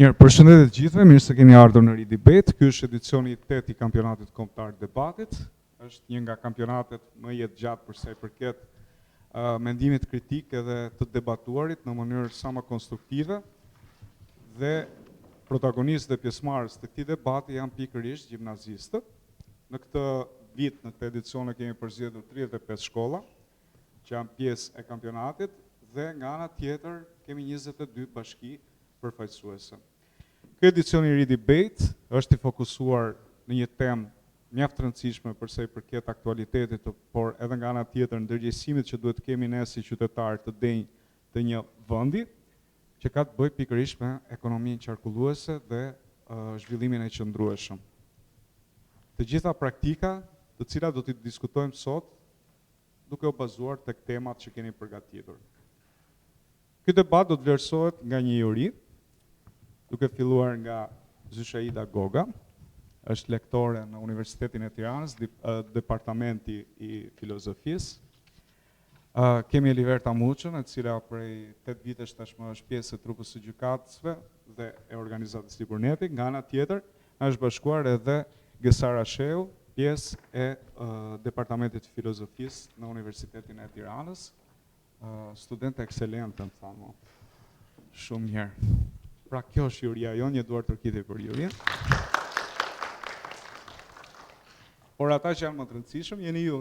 Mirë, përshëndetje të gjithëve, mirë se keni ardhur në Ridebate. Ky është edicioni i 8 i kampionatit kombëtar të debatit. Është një nga kampionatet më jetëgjatë për sa i përket mendimit kritik edhe të debatuarit në mënyrë sa më konstruktive. Dhe protagonistë dhe pjesëmarrës të këtij debati janë pikërisht gjimnazistët. Në këtë vit, në këtë edicion kemi përzgjedhur 35 shkolla që janë pjesë e kampionatit dhe nga ana tjetër kemi 22 bashki përfaqësuese. Ky edicion i Ridebate është i fokusuar në një temë mjaft të rëndësishme për sa i përket aktualitetit, por edhe nga ana tjetër ndërgjegjësimit që duhet të kemi ne si qytetarë të denj të një vendi, që ka të bëjë pikërisht me ekonominë qarkulluese dhe zhvillimin e qëndrueshëm. Të gjitha praktika, të cilat do t'i diskutojmë sot, duke u bazuar tek temat që keni përgatitur. Ky debat do të vlerësohet nga një juri, duke filluar nga Zyshaida Goga, është lektore në Universitetin e Tiranës, Departamenti i Filozofisë. Kemi Eliverta Muçën, e cila prej 8 vitesh tashmë është pjesë e trupës së gjykatësve dhe e organizatës Liburneti. Nga ana tjetër, është bashkuar edhe Gesara Sheu, pjesë e Departamentit të Filozofisë në Universitetin e Tiranës. Studente ekselente, më thamë. Shumë mirë. Pra kjo është juria jonë, një duar tërkitje për jurin. Por ata që janë më të rëndësishëm jeni ju.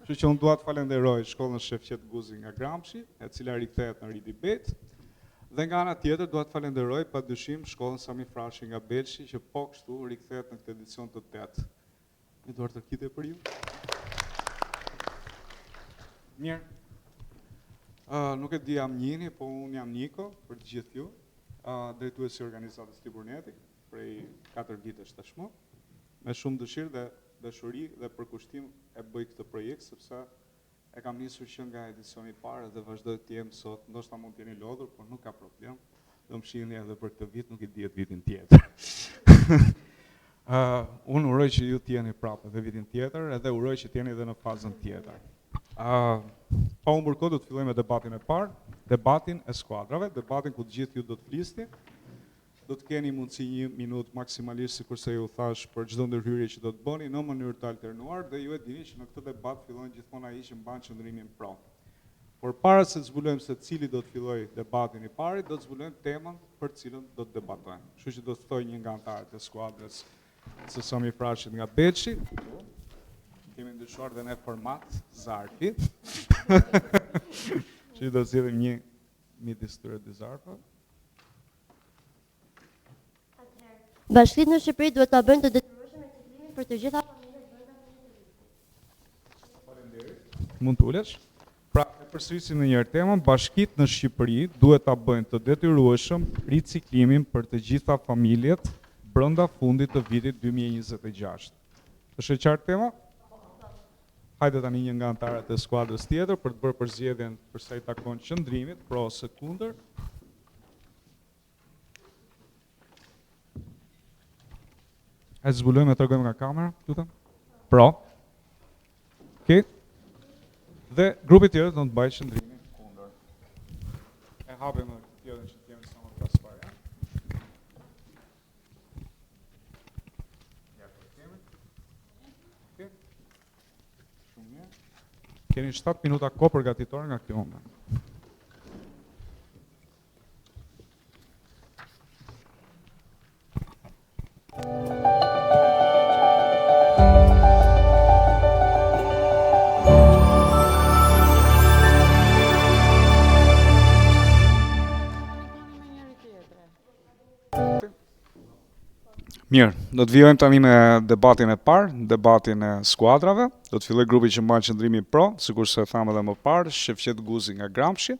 Kështu që unë dua të falenderoj shkollën Shefqet Guzi nga Gramshi, e cila rikthehet në Ridebate, dhe nga ana tjetër dua të falenderoj padyshim shkollën Sami Frashi nga Belshi, që po kështu rikthehet në këtë edicion të 8. Një duar tërkitje për ju. Mirë. Nuk e di jam njëni, po unë jam Niko, për të gjithë ju, drejtuesi i organizatës Liburneti, prej 4 vitesh tashmë, me shumë dëshirë dhe dashuri dhe përkushtim e bëj këtë projekt, sepse e kam nisur që nga edicioni i parë dhe vazhdoj të jem sot, ndoshta mund të jeni lodhur, por nuk ka problem, do më shihni edhe për këtë vit, nuk i dihet vitin tjetër. Unë uroj që ju të jeni prapë edhe vitin tjetër, edhe uroj që të jeni edhe në fazën tjetër. Pa humbur kohë do të fillojmë me debatin e parë, debatin e skuadrave, debatin ku të gjithë ju do të flisni. Do të keni mundësi 1 minutë maksimalisht, sikurse ju thash, për çdo ndërhyrje që do të bëni në mënyrë të alternuar, dhe ju e dini që në këtë debat fillojnë gjithmonë ai që mban qëndrimin pro. Por para se të zbulojmë se cili do të fillojë debatin i parë, do të zbulojmë temën për cilën do të debatojmë. Kështu që do të ftoj një nga anëtarët e skuadrës së Sami Frashit nga Belshi. Kemi ndryshuar dhe ne format zarfi. Që do të zgjedhim një midis tyre dy zarfa. Bashkitë në Shqipëri duhet ta bëjnë të detyrueshëm reciklimin për të gjitha familjet brenda familjes. Faleminderit. Mund të ulesh? Pra, e përsërisim në njëherë temën, bashkitë në Shqipëri duhet ta bëjnë të detyrueshëm riciklimin për të gjitha familjet brenda fundit të vitit 2026. Është e qartë tema? Hajde tani një nga anëtarët e skuadrës tjetër për të bërë përzgjedhjen për sa i takon qëndrimit, pro ose kundër. E zbulojmë e tregojmë nga kamera, lutem. Pro. Okej. Dhe grupi tjetër do të mbajë qëndrimin kundër. E hapim edhe tjetër që të jemi sa më transparent. Ja të kemi. Okej. Shumë mirë. Keni 7 minuta kohë përgatitore nga kjo moment. Mirë, do të vijojmë tani me debatin e parë, debatin e skuadrave. Do të filloj grupi që mban qëndrimin pro, sikurse thamë edhe më parë, Shefqet Guzi nga Gramshi.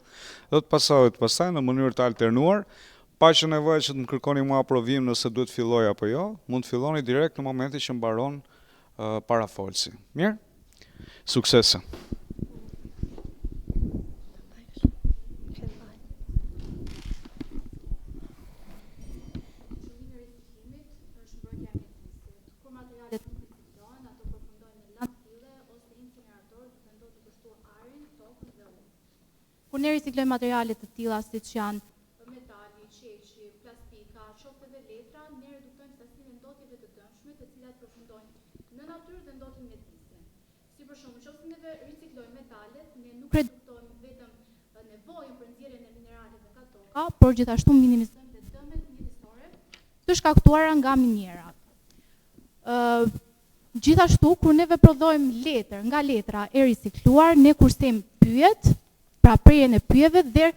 Do të pastaj në mënyrë të alternuar, pa që nevojë që të më kërkoni mua aprovim nëse duhet filloj apo jo, mund të filloni direkt në momentin që mbaron parafolsi. Mirë? Suksese. Kur ne riciklojmë materiale të tilla siç janë metali, qeshi, plastika, transmetojnë në natyrë dhe ndotin mjedisje. Si për shembull, nëse neve riciklojmë metalet, ne nuk reduktojmë vetëm nevojën për nxjerrjen e mineraleve nga toka, por gjithashtu minimizojmë dhe dëmet mjedisore të shkaktuara nga minierat. Gjithashtu, kur neve prodhojmë letër nga letra e ricikluar, ne kursejmë pyjet, pra prerjen e pyjeve dhe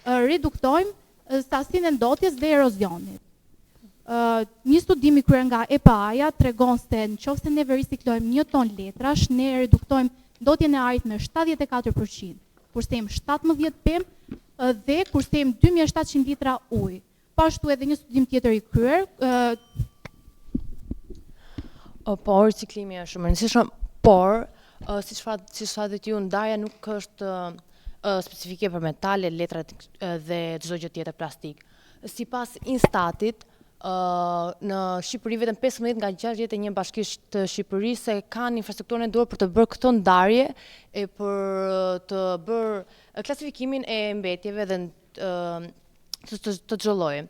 reduktojmë sasinë e ndotjes dhe erozionit. Një studim i kryer nga EPA-ja tregon se nëse neve riciklojmë 1 ton letrash, ne reduktojmë ndotjen e ajrit me 74%, kursejmë 17 pemë dhe kursejmë 2700 litra ujë. Pashtu edhe një studim tjetër i kryer, po, riciklimi është shumë rëndësishëm, por siç thatet ju, ndarja nuk është specifike për metale, letra dhe çdo gjë tjetër plastik. Sipas Instatit, në Shqipëri vetëm 15 nga 61 bashkish të Shqipërisë kanë infrastrukturën e duhur për të bërë këtë ndarje e për të bërë klasifikimin e mbetjeve dhe të çdo lloji.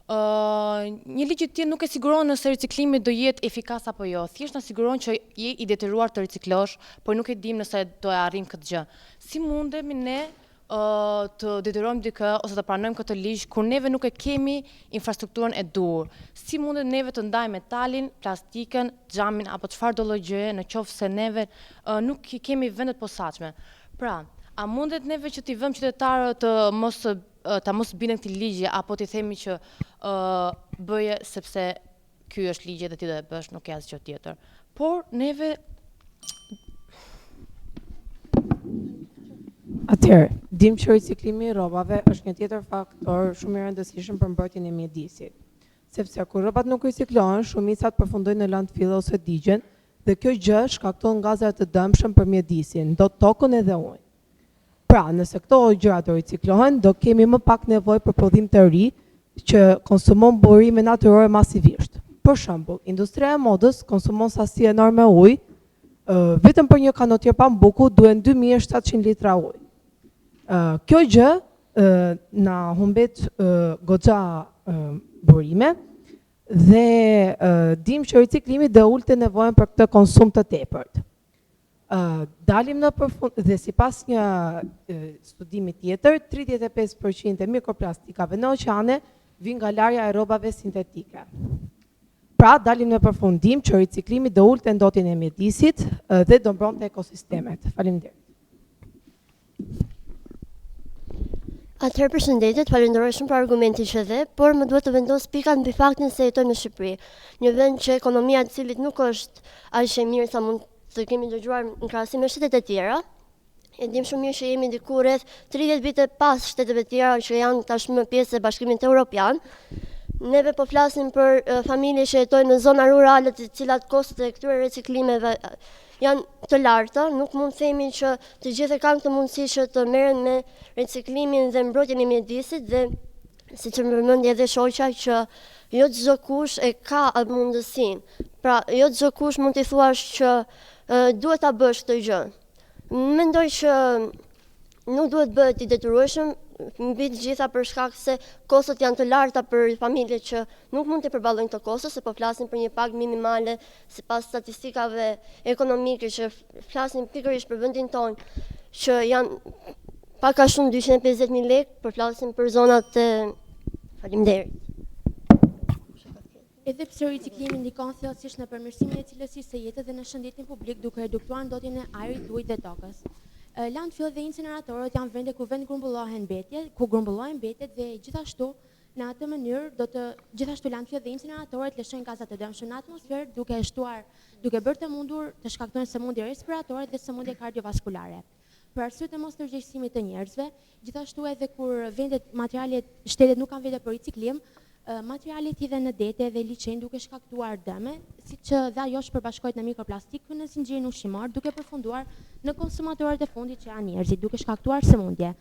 Një ligj i tillë nuk e siguron nëse riciklimi do jetë efikas apo jo. Thjesht na siguron që je i detyruar të riciklosh, por nuk e dim nëse do e arrim këtë gjë. Si mundemi ne të detyrojmë dikë ose të pranojmë këtë ligj kur neve nuk e kemi infrastrukturën e duhur? Si mundet neve të ndajmë metalin, plastikën, xhamin apo çfarëdo lloj gjëje nëse neve nuk i kemi vendet posaçme? Pra, a mundet neve që t'i vëmë qytetarët ta mos binen këtij ligji apo t'i themi që bëje sepse ky është ligji dhe ti do e bësh, nuk ka asgjë tjetër. Por neve Atëherë, dim që riciklimi i rrobave është një tjetër faktor shumë i rëndësishëm për mbrojtjen e mjedisit. Sepse kur rrobat nuk riciklohen, shumicat përfundojnë në landfill ose digjen, dhe kjo gjë shkakton gaze të dëmshëm për mjedisin, ndot tokën edhe ujin. Pra, nëse këto gjëra do riciklohen, do kemi më pak nevojë për prodhim të ri që konsumon burime natyrore masivisht. Për shembull, industria e modës konsumon sasi enorme ujë, vetëm për një kanotjer pambuku duhen 2700 litra ujë. Kjo gjë na humbet goxha burime dhe dim që riciklimi do ulte nevojën për këtë konsum të tepërt. Dalim në përfund dhe sipas një studimi tjetër, 35% e mikroplastikave në oqeane vijnë nga larja e rrobave sintetike. Pra, dalim në përfundim që riciklimi do ulte ndotjen e mjedisit dhe do mbronte ekosistemet. Faleminderit. Atëherë përshëndetje, falenderoj shumë për argumentin që dhe, por më duhet të vendos pikat mbi faktin se jetojmë në Shqipëri, një vend që ekonomia e cilit nuk është aq e mirë sa mund të kemi dëgjuar në krahasim me shtetet e tjera. E dim shumë mirë që jemi diku rreth 30 vite pas shteteve tjera që janë tashmë pjesë e Bashkimit Evropian. Neve po flasim për familje që jetojnë në zona rurale, të cilat kostot e këtyre reciklimeve janë të larta, nuk mund të themi që të gjithë kanë këtë mundësi që të merren me reciklimin dhe mbrojtjen e mjedisit dhe siç e përmendi edhe shoqja që jo çdo kush e ka atë mundësinë. Pra, jo çdo kush mund t'i thuash që duhet ta bësh këtë gjë. Mendoj që nuk duhet bëhet i detyrueshëm mbi të gjitha për shkak se kostot janë të larta për familje që nuk mund të përballojnë këto kosto, se po flasin për një pagë minimale sipas statistikave ekonomike që flasin pikërisht për vendin tonë, që janë pak a shumë 250.000 lekë, por flasim për zonat e faleminderit. Edhe pse riciklimi ndikon thellësisht në përmirësimin e cilësisë së jetës dhe në shëndetin publik duke reduktuar ndotjen e ajrit, ujit dhe tokës. Landfill dhe incineratorët janë vende ku grumbullohen mbetjet dhe gjithashtu në atë mënyrë gjithashtu landfill dhe incineratorët lëshojnë gaza të dëmshme në atmosferë duke bërë të mundur të shkaktojnë sëmundje respiratore dhe sëmundje kardiovaskulare. Për arsye të mos përgjegjësimit të njerëzve, gjithashtu edhe kur shtetet nuk kanë vende për riciklim, materialet hidhen në dete dhe liçejnë duke shkaktuar dëme, siç dhe ajo shpërbashkohet në mikroplastik në zinxhirin ushqimor, duke përfunduar në konsumatorët e fundit që janë njerëzit, duke shkaktuar sëmundje.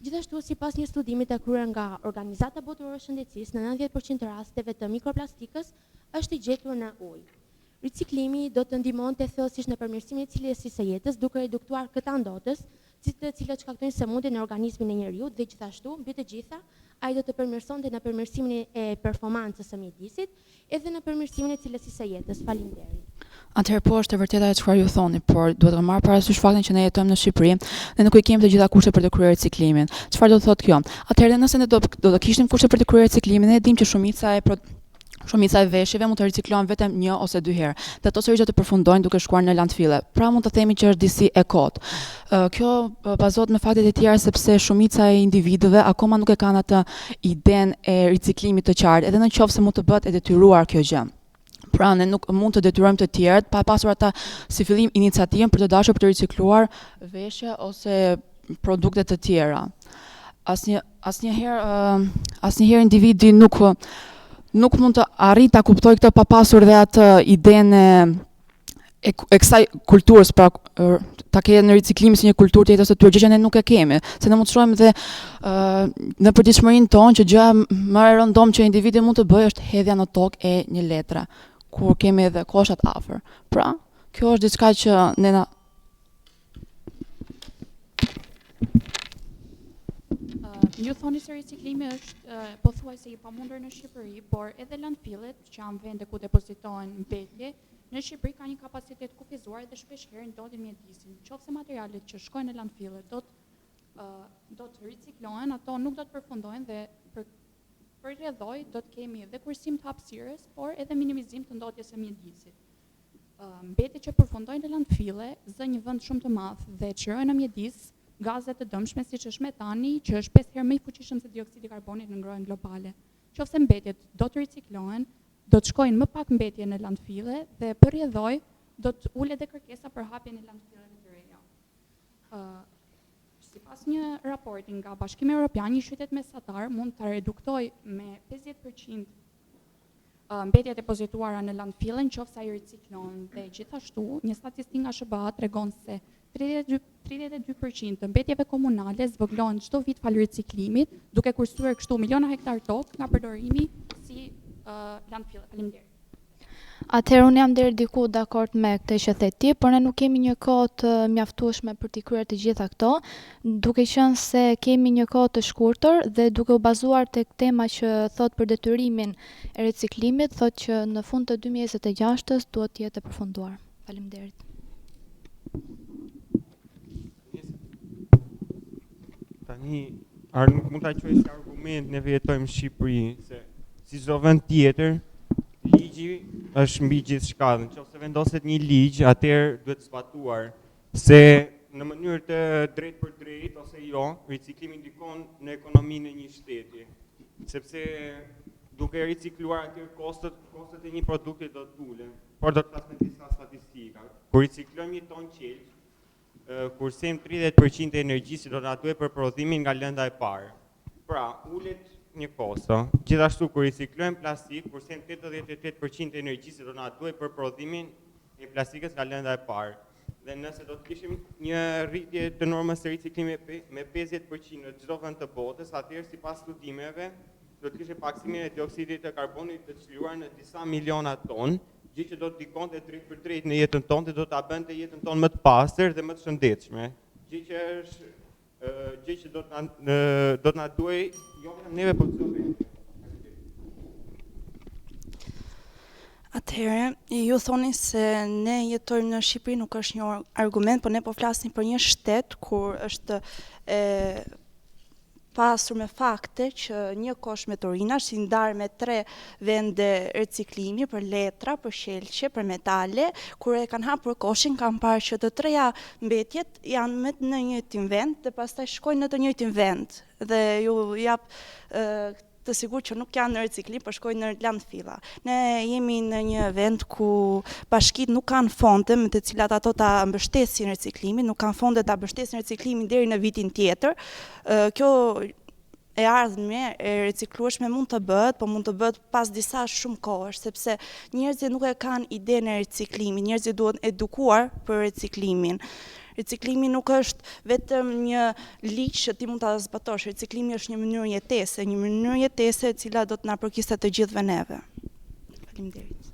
Gjithashtu, sipas një studimi të kryer nga Organizata Botërore e Shëndetësisë, në 90% të rasteve të mikroplastikës është i gjetur në ujë. Riciklimi do të ndihmonte thellësisht në përmirësimin e cilësisë së jetës, duke reduktuar këta ndotës, të cilët shkaktojnë sëmundje në organizmin e njeriut dhe gjithashtu, mbi të gjitha, ai do të përmirësonte në përmirësimin e performancës së mjedisit edhe në përmirësimin e cilësisë së jetës. Faleminderit. Atëherë po është e vërteta e çfarë ju thoni, por duhet të marr parasysh faktin që ne jetojmë në Shqipëri dhe nuk i kemi të gjitha kushtet për të kryer riciklimin. Çfarë do të thotë kjo? Atëherë nëse ne do të kishim kushte për të kryer riciklimin, ne dimë që shumica e veshjeve mund të riciklohen vetëm 1 ose 2 herë. Dhe ato sërish do të përfundojnë duke shkuar në landfille. Pra mund të themi që është disi e kot. Kjo bazohet me faktet e tjera sepse shumica e individëve akoma nuk e kanë atë idenë e riciklimit të qartë, edhe në qoftë se mund të bëhet e detyruar kjo gjë. Pra ne nuk mund të detyrojmë të tjerët pa pasur ata si fillim iniciativën për të dashur për të ricikluar veshje ose produkte të tjera. Asnjëherë individi nuk mund të arrijë ta kuptojë këtë pa pasur dhe atë idenë e kësaj kulturës, pra ta kenë në riciklim si një kulturë të jetës së tyre, gjë që ne nuk e kemi, se ne mund të shohim dhe në përditshmërinë tonë që gjëja më e rëndom që individi mund të bëjë është hedhja në tokë e një letre, kur kemi edhe koshat afër. Pra, kjo është diçka që ne na Ju thoni se riciklimi është pothuajse i pamundur në Shqipëri, por edhe landfillet, që janë vende ku depozitohen mbetje, në Shqipëri ka një kapacitet kufizuar dhe shpesh herë ndodhin mjedisin. Qofse materialet që shkojnë në landfille do të riciklohen, ato nuk do të përfundojnë dhe për rrjedhoj do të kemi edhe kursim të hapësirës, por edhe minimizim të ndodhjes së mjedisit. Mbetjet që përfundojnë në landfille zë një vend shumë të madh dhe çirojnë në mjedis gaze të dëmshme siç është metani, që është 5 herë më i fuqishëm se dioksidi i karbonit në ngrohjen globale. Qofse mbetjet do të riciklohen, do të shkojnë më pak mbetje në landfille dhe për rrjedhoj do të ulet dhe kërkesa për hapjen e landfilleve të reja. Sipas një raporti nga Bashkimi Evropian, një qytet mesatar mund ta reduktojë me 50% mbetjet depozituara në landfille nëse ai riciklohen. Dhe gjithashtu, një statistikë nga SBA tregon se 32% të mbetjeve komunale zvoglohen çdo vit fal riciklimit, duke kursyer kështu miliona hektar tokë nga përdorimi si landfille. Faleminderit. Atëherë unë jam deri diku dakord me këtë që the ti, por ne nuk kemi një kohë të mjaftueshme për t'i kryer të gjitha këto, duke qenë se kemi një kohë të shkurtër dhe duke u bazuar tek tema që thot për detyrimin e riciklimit, thot që në fund të 2026-s duhet të jetë e përfunduar. Faleminderit. Tani, nuk mund ta quaj si argument, ne jetojmë në Shqipëri, se si çdo vend tjetër, ligji është mbi gjithçka. Nëse vendoset një ligj, atëherë duhet zbatuar, se në mënyrë të drejtë për drejtë ose jo, riciklimi ndikon në ekonominë e një shteti, sepse duke ricikluar atëherë kostot e një produkti do të ulen. Por do të flas me disa statistika. Kur riciklojmë një ton qelç, kursem 30% e energjisë do na duhet për prodhimin nga lënda e parë. Pra, ulet një kosto. Gjithashtu kur riciklojmë plastik, kursem 88% e energjisë do na duhet për prodhimin e plastikës nga lënda e parë. Dhe nëse do të kishim një rritje të normës së riciklimit me 50% në çdo vend të botës, atëherë sipas studimeve do të kishte paksimin e dioksidit të karbonit të çliruar në disa miliona tonë, gjë që do të ndikonte drejt për drejt në jetën tonë dhe do ta bënte jetën tonë më të pastër dhe më të shëndetshme. Gjë që do të na duhej jo vetëm neve por çdo vend. Atëherë, ju thoni se ne jetojmë në Shqipëri nuk është një argument, por ne po flasim për një shtet kur është pasur me fakte që një kosh me Torina është si ndarë me 3 vende riciklimi për letra, për qelçe, për metale, kur e kanë hapur koshin kanë parë që të treja mbetjet janë në një njëjtin vend dhe pastaj shkojnë në të njëjtin vend dhe ju jap të sigurt që nuk janë në riciklim, por shkojnë në landfilla. Ne jemi në një vend ku bashkitë nuk kanë fonde me të cilat ato ta mbështesin riciklimin, nuk kanë fonde ta mbështesin riciklimin deri në vitin tjetër. Kjo e ardhme e riciklueshme mund të bëhet, po mund të bëhet pas disa shumë kohësh, sepse njerëzit nuk e kanë idenë e riciklimit, njerëzit duhen edukuar për riciklimin. Riciklimi nuk është vetëm një ligj që ti mund ta zbatosh, riciklimi është një mënyrë jetese e cila do të na përkiste të gjithëve neve. Faleminderit.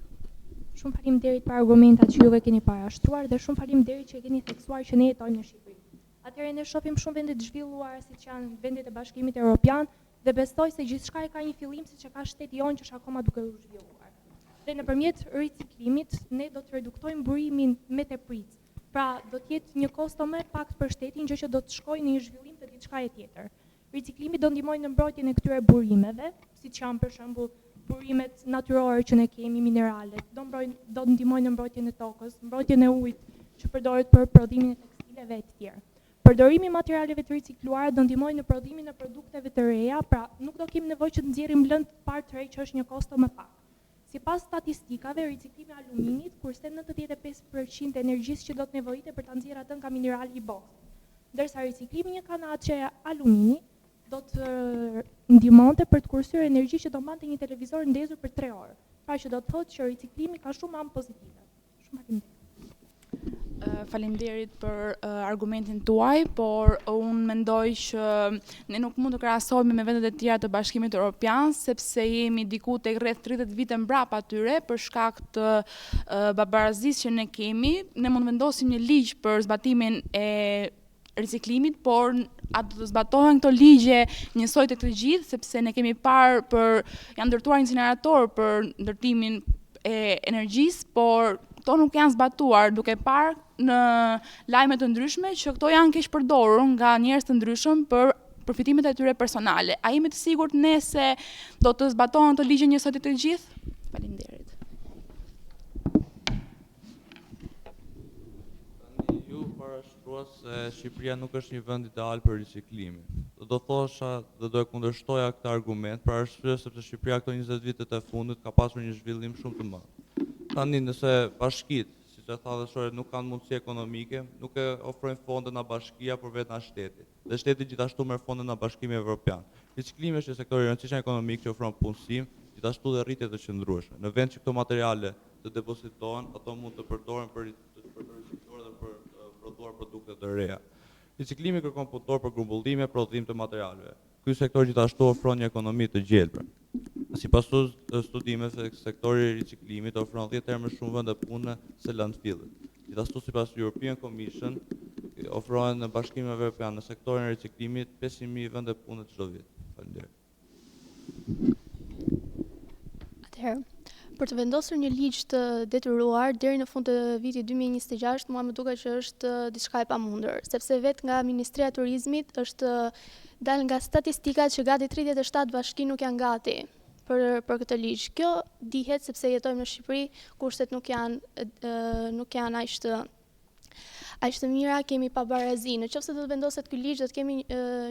Shumë faleminderit për argumentat që juve keni parashtruar dhe shumë faleminderit që keni theksuar që ne jetojmë në Shqipëri. Atëherë ne shohim shumë vende të zhvilluara siç janë vendet e Bashkimit Evropian dhe besoj se gjithçka e ka një fillim siç e ka shteti jonë që është akoma duke u zhvilluar. Dhe nëpërmjet riciklimit ne do të reduktojmë burimin me tepritës. Pra do të jetë një kosto më pak për shtetin, gjë që do të shkojë në një zhvillim të diçka tjetër. Riciklimi do ndihmojë në mbrojtjen e këtyre burimeve, siç janë për shembull burimet natyrore që ne kemi, mineralet, do ndihmojnë në mbrojtjen e tokës, mbrojtjen e ujit që përdoret për prodhimin e tekstileve e të tjerë. Përdorimi i materialeve të ricikluara do ndihmojë në prodhimin e produkteve të reja, pra nuk do kemi nevojë që të nxjerrim lëndë të parë të re që është një kosto më pak. Sipas statistikave, riciklimi i aluminit kursen 95% e energjisë që do të nevojitet për ta nxjerrë atë nga minerali i boksit. Ndërsa riciklimi një kanaqe alumini do të ndihmonte për të kursyer energji që do mbante një televizor ndezur për 3 orë. Pra që do të thotë që riciklimi ka shumë anë pozitive. Shumë faleminderit. Faleminderit për argumentin tuaj, por unë mendoj që ne nuk mund të krahasohemi me vendet e tjera të Bashkimit Evropian, sepse jemi diku tek rreth 30 vite mbrapa atyre për shkak të babarazisë që ne kemi. Ne mund vendosim një ligj për zbatimin e riciklimit, por a do të zbatohen këto ligje njësoj të gjithë, sepse ne kemi parë janë ndërtuar incinerator për ndërtimin e energjisë, por këto nuk janë zbatuar, duke parë në lajme të ndryshme që këto janë keq përdorur nga njerëz të ndryshëm për përfitimet e tyre personale. A jemi të sigurt ne se do të zbatohen këto ligje njësoj të gjithë? Faleminderit. Se Shqipëria nuk është një vend ideal për riciklimin. Do thosha dhe do e kundërshtoja këtë argument për arsye sepse Shqipëria këto 20 vitet e fundit ka pasur një zhvillim shumë të madh. Tani nëse bashkitë, siç e tha dhe Shore, nuk kanë mundësi ekonomike, nuk e ofrojnë fonde nga bashkia por vetëm nga shteti. Dhe shteti gjithashtu merr fonde nga Bashkimi Evropian. Riciklimi është një sektor i rëndësishëm ekonomik që ofron punësim, gjithashtu dhe rritje të qëndrueshme. Në vend që këto materiale të depozitohen, ato mund të përdoren për ricikluar dhe për prodhuar produkte të reja. Riciklimi kërkon punëtor për grumbullime e prodhim të materialeve. Ky sektor gjithashtu ofron një ekonomi të gjelbër. Sipas studimeve, sektori i riciklimit ofron 10 herë më shumë vende pune se landfillet. Gjithashtu sipas European Commission ofrohen në Bashkimin Evropian në sektorin e riciklimit 500.000 vende pune çdo vit. Faleminderit. Atëherë, për të vendosur një ligj të detyruar deri në fund të vitit 2026, mua më duket që është diçka e pamundur, sepse vetë nga Ministria e Turizmit është dalë nga statistikat që gati 37 bashki nuk janë gati për këtë ligj. Kjo dihet sepse jetojmë në Shqipëri, kushtet nuk janë aq të mira, kemi pabarazi. Nëse do të vendoset ky ligj, do të kemi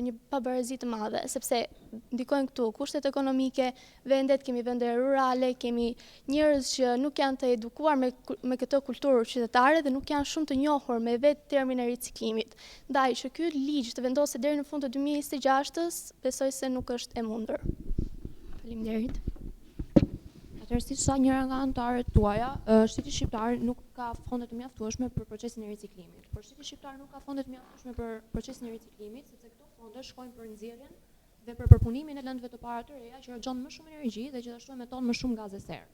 një pabarazi të madhe, sepse ndikojnë këtu kushtet ekonomike, vendet, kemi vende rurale, kemi njerëz që nuk janë të edukuar me këtë kulturë qytetare dhe nuk janë shumë të njohur me vetë termin e riciklimit. Ndaj që ky ligj të vendoset deri në fund të 2026-s, besoj se nuk është e mundur. Faleminderit. Atëherë, siç tha njëra nga anëtarët tuaja, shteti shqiptar nuk ka fonde të mjaftueshme për procesin e riciklimit. Por shteti shqiptar nuk ka fonde të mjaftueshme për procesin e riciklimit, sepse këto fonde shkojnë për nxjerrjen dhe për përpunimin e lëndëve të para të reja që harxhon më shumë energji dhe gjithashtu emeton më shumë gaze serë.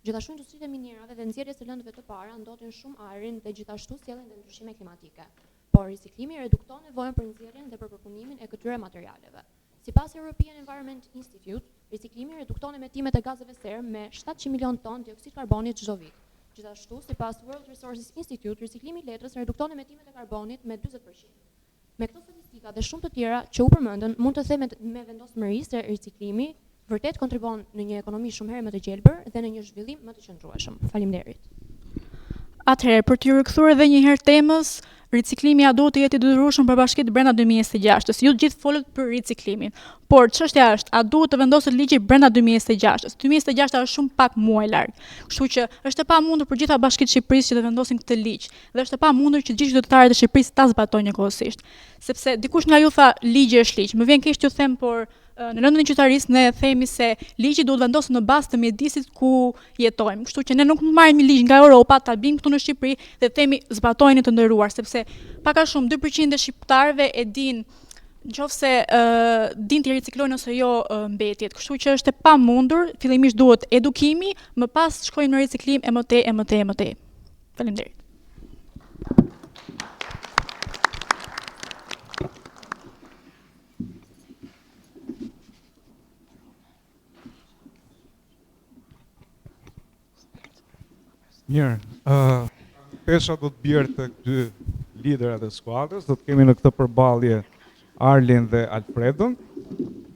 Gjithashtu industritë e minierave dhe nxjerrjes së lëndëve të para ndotin shumë ajrin dhe gjithashtu sjellin dhe ndryshime klimatike. Por riciklimi redukton nevojën për nxjerrjen dhe për përpunimin e këtyre materialeve. Sipas European Environment Institute, riciklimi redukton emetimet e gazeve serë me 700 milion ton dioksid karbonit çdo vit. Gjithashtu, sipas World Resources Institute, riciklimi i letrës redukton emetimet e karbonit me 40%. Me këto statistika dhe shumë të tjera që u përmendën, mund të them me vendosmëri se riciklimi vërtet kontribon në një ekonomi shumë herë më të gjelbër dhe në një zhvillim më të qëndrueshëm. Faleminderit. Atëherë, për t'ju rikthyer edhe një herë temës, riciklimi a duhet të jetë i detyrueshëm për bashkitë brenda 2026-s. Ju gjithë folët për riciklimin. Por çështja është, a duhet të vendoset ligji brenda 2026-s? 2026 është shumë pak muaj larg. Kështu që është e pamundur për gjitha bashkitë e Shqipërisë që të vendosin këtë ligj. Dhe është e pamundur që gjithë qytetarët e Shqipërisë ta zbatojnë njëkohësisht. Sepse dikush nga ju tha ligji është ligj. Më vjen keq t'ju them, por në rëndin e qytetarisë ne themi se ligji duhet vendosur në bazë të mjedisit ku jetojmë. Kështu që ne nuk mund marrim një ligj nga Europa, ta bëjmë këtu në Shqipëri dhe themi zbatojeni të nderuar, sepse pak a shumë 2% e shqiptarëve e din nëse din të riciklojnë ose jo mbetjet. Kështu që është e pamundur, fillimisht duhet edukimi, më pas shkojmë në riciklim e më tej. Faleminderit. Mirë, pesha do të bjerë të dy liderat e skuadrës, do të kemi në këtë përballje Arlin dhe Alfredon,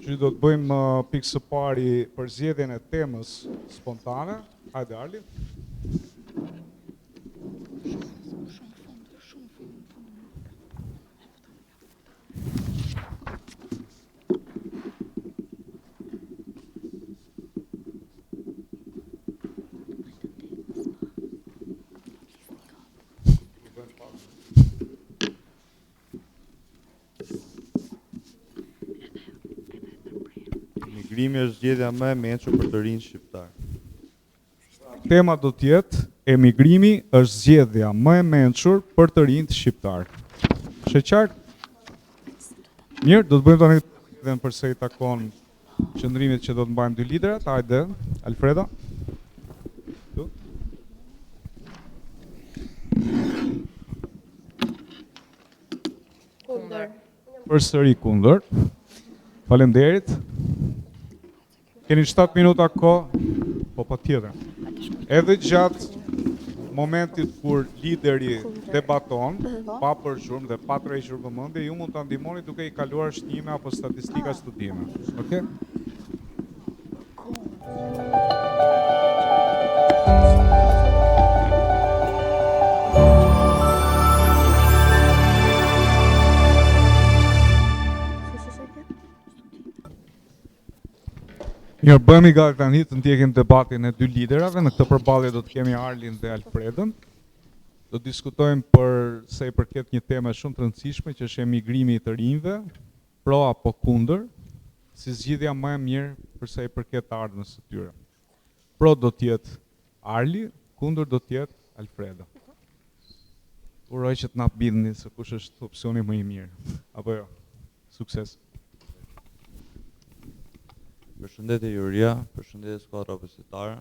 që do të bëjmë pikë së pari përzgjedhjen e temës spontane. Hajde Arli. Emigrimi është zgjedhja më e mençur për të rinj shqiptar. Tema do të jetë emigrimi është zgjedhja më e mençur për të rinjt shqiptar. Është e qartë? Mirë, do të bëjmë tani edhe përse i takon qëndrimit që do të mbajmë dy liderat. Hajde, Alfreda. Tu. Kundër. Përsëri kundër. Faleminderit. Keni 7 minuta kohë, po patjetër. Edhe gjatë momentit kur lideri debaton, pa përshurm dhe pa tërhequr vëmendje, ju mund ta ndihmoni duke i kaluar shtime apo statistika studime. Okej? Mirë, bëhemi gati tani të ndjekim debatin e dy liderave. Në këtë përballje do të kemi Arlin dhe Alfredën. Do diskutojmë për sa i përket një teme shumë të rëndësishme që është emigrimi i të rinjve, pro apo kundër, si zgjidhja më e mirë për sa i përket ardhmës së tyre. Pro do të jetë Arli, kundër do të jetë Alfreda. Uroj që të na bindni se kush është opsioni më i mirë. Apo jo. Sukses. Përshëndetje Juria, përshëndetje skuadra opozitare.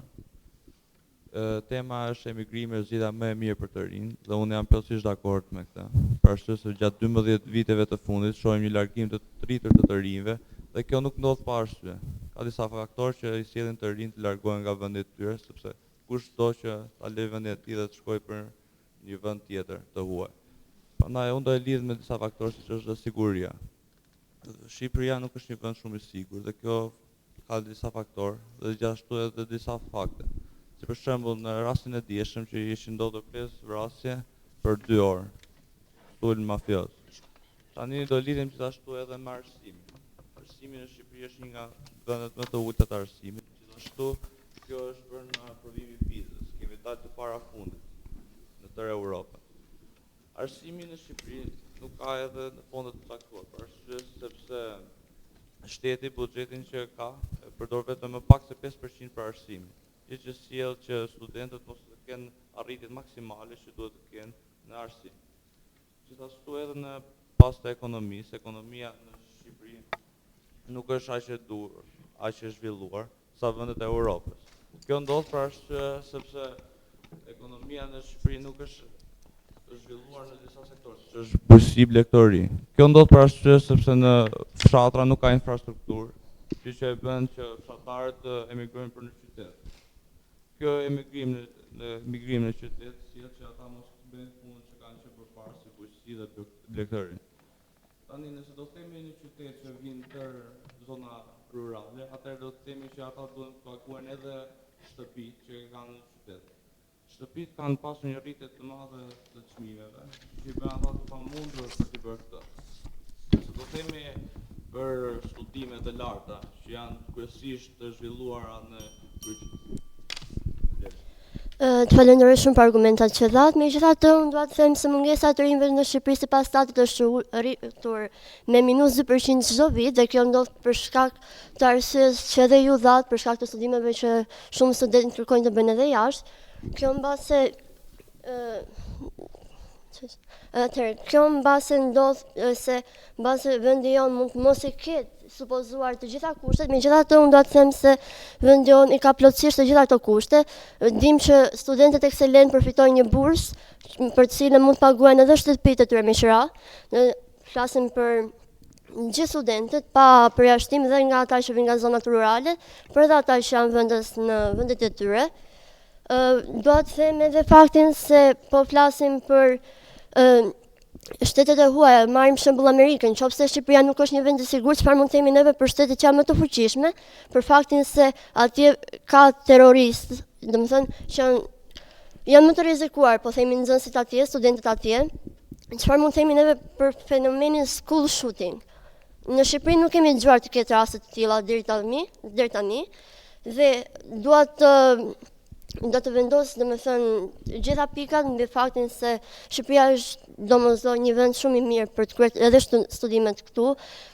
Tema është emigrimi është zgjidhja më e mirë për të rinj dhe unë jam plotësisht dakord me këtë. Për arsye se gjatë 12 viteve të fundit shohim një largim të rritur të rinjve dhe kjo nuk ndodh pa arsye. Ka disa faktorë që i sjellin të rinjt të largohen nga vendet e tyre, sepse kush do që ta lejë vendin e tij dhe të shkojë për një vend tjetër të huaj. Prandaj unë do e lidh me disa faktorë siç është siguria. Shqipëria nuk është një vend shumë i sigurt dhe kjo ka disa faktorë dhe gjithashtu edhe disa fakte. Si për shembull në rastin e dieshëm që ishin ndodhur 5 vrasje për 2 orë. Sulm mafios. Tani do lidhem gjithashtu edhe me arsimin. Arsimi në Shqipëri është një nga vendet më të ulta të arsimit. Gjithashtu kjo është bërë në provimin e Pizës. Kemi dalë të parafundit në tërë Europën. Arsimi në Shqipëri nuk ka edhe në fondet të caktuar, për arsye sepse shteti buxhetin që ka përdor vetëm më pak se 5% për arsimin, gjë që sjell që studentët mos të kenë arritjet maksimale që duhet të kenë në arsim. Gjithashtu edhe në pas të ekonomisë, ekonomia në Shqipëri nuk është aq e zhvilluar sa vendet e Europës. Kjo ndodh për arsye sepse ekonomia në Shqipëri nuk është zhvilluar në disa sektorë, që është bujqësi, blegtori. Kjo ndodh për arsye sepse në fshatra nuk ka infrastrukturë, që e bën që fshatarët emigrojnë për në qytet. Kjo emigrim në qytet sjell që ata mos bëjnë punën që kanë qenë përpara, si bujqësi dhe blegtori. Tani nëse do të themi një qytet që vijnë tër zona rurale, atëherë do të themi që ata duhen të paguajnë edhe shtëpitë që kanë në qytet. Shtëpitë kanë pasur një rritje të madhe të çmimeve, që i bën ata të pamundur për të bërë këtë. Nëse do themi për studimet e larta, që janë kryesisht të zhvilluara në Greqi. Të falenderoj shumë për argumentat që dhat, megjithatë unë dua të them se mungesa e të rinjve në Shqipëri sipas statit është rritur me -2% çdo vit dhe kjo ndodh për shkak të arsyes që edhe ju dhat, për shkak të studimeve që shumë studentë kërkojnë të bëjnë edhe jashtë. Kjo mbase kjo mbase ndodh se mbase vendi jon mund të mos i ketë supozuar të gjitha kushtet, megjithatë unë do të them se vendi jon i ka plotësisht të gjitha këto kushte. Dim që studentët ekselent përfitojnë një bursë për të cilën mund të paguajnë edhe shtëpitë e tyre me qira. Ne flasim për gjithë studentët pa përjashtim dhe nga ata që vijnë nga zonat rurale, për edhe ata që janë në vendet e tyre. Do të them edhe faktin se po flasim për shtetet e huaja, marrim shembull Amerikën, nëse Shqipëria nuk është një vend i sigurt, çfarë mund të themi neve për shtetet që janë më të fuqishme, për faktin se atje ka terroristë, domethënë që janë më të rrezikuar, po themi nxënësit atje, studentët atje. Çfarë mund të themi neve për fenomenin school shooting? Në Shqipëri nuk kemi dëgjuar të ketë raste të tilla deri tani, dhe do të vendos, domethënë, gjitha pikat mbi faktin se Shqipëria është domosdoshmë një vend shumë i mirë për të kryer edhe studimet këtu.